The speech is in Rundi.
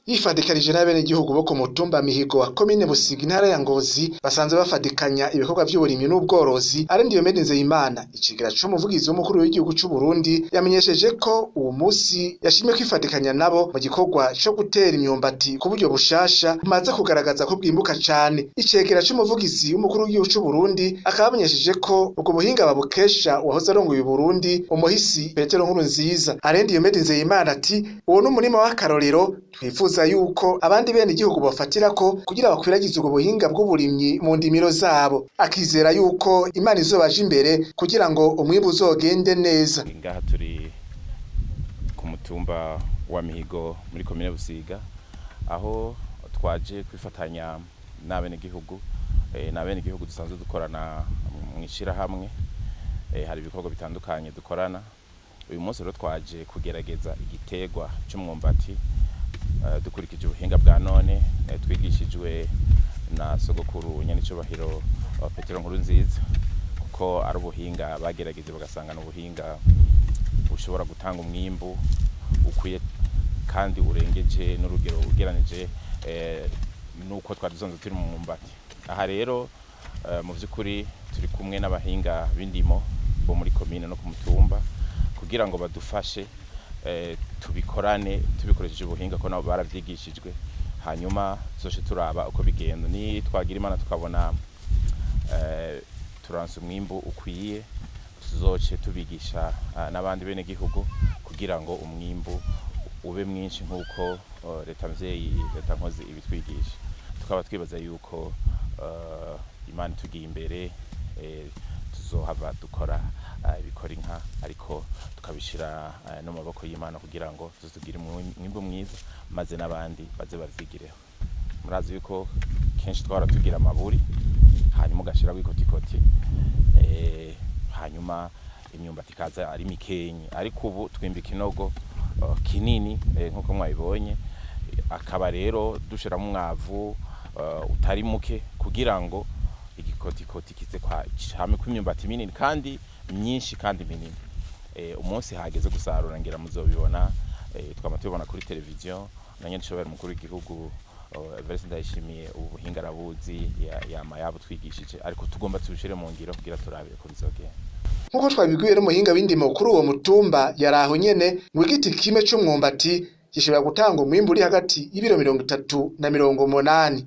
yifadikanije n'abenegihugu bo kumutumba Mihigo wa Komine Busiga intara ya Ngozi basanzwe bafadikanya ibikorwa vy'uburimyi n'ubworozi. Alain diomede NZEYIMANA icegera c'umuvugizi w'umukuru w'igihugu c'u Burundi yamenyesheje ko uwo musi yashimye kwifadikanya nabo mu gikorwa co gutera imyumbati kuburyo bushasha maze kugaragaza ko bwimbuka cane. Icegera c'umuvugizi w'umukuru w'igihugu c'u Burundi akabamenyesheje ko ubwo buhinga babukesha uwahoze arongoye Burundi umuhisi Petero Nkurunziza. Alain diomede NZEYIMANA ati uwo n'umurima w'akarorero twifuza yuko abandi benegihugu bafatirako kugira bakwiragize ubwo buhinga bw'uburimyi mu ndimiro zabo. Akizera yuko Imana izobaje imbere kugira ngo umwimbu uzogende neza. Ngaha turi ku mutumba wa Mihigo muri Komine Busiga aho twaje kwifatanya n'abenegihugu n'abenegihugu dusanzwe dukorana mu ishirahamwe. Hari ibikorwa bitandukanye dukorana. Uyu munsi rero twaje kugerageza igiterwa cy'umwumbati dukurikije ubuhinga bwa none twigishijwe na sogokuru nyanicubahiro Petero Nkurunziza, kuko ari ubuhinga bagerageje bagasanga n'ubuhinga bushobora gutanga umwimbu ukwiye kandi urengeje n'urugero ugeranije nuko twari dusanzwe turi mu mwumbati. Aha rero mu by'ukuri turi kumwe n'abahinga b'indimo bo muri komine no ku mutumba kugira ngo badufashe tubikorane tubikoresheje ubuhinga ko nabo baravyigishijwe, hanyuma tuzoce turaba uko bigenda. Ni twagira Imana tukabona turanse umwimbu ukwiye, tuzoce tubigisha n'abandi benegihugu kugira ngo umwimbu ube mwinshi nk'uko leta mvyeyi leta Ngozi ibitwigisha. Tukaba twibaza yuko Imana tugiye imbere tuzohava dukora ibikora inka ariko tukabishira no maboko y'Imana kugira ngo tuzugire umwimbu mwiza maze n'abandi baze bavyigireho. Murazi yuko kenshi twara tugira amaburi hanyuma ugashira wikotikoti hanyuma imyumbati kaza ari mikenyi, ariko ubu twimba ikinogo kinini nkuko mwabibonye, akaba rero dushira mu mwavu utari muke kugira ngo igikotikoti kize kwa cyame kw'imyumbati minini kandi myinshi kandi minini. Umunsi hageze gusarura ngira muzobibona, twama tubona kuri televiziyo na nyanicubahiro mukuru w'igihugu ndayishimiye ubuhinga arabuzi yama yabo twigishije, ariko tugomba tubishire mu ngiro kugira turabe ko bizogenda nkuko twabibwiwe n'umuhinga w'indimo kuri uwo mutumba. Yaraho nyene ngo igiti kimwe c'umwumbati gishobora gutanga umwimbu uri hagati y'ibiro 30 na 80.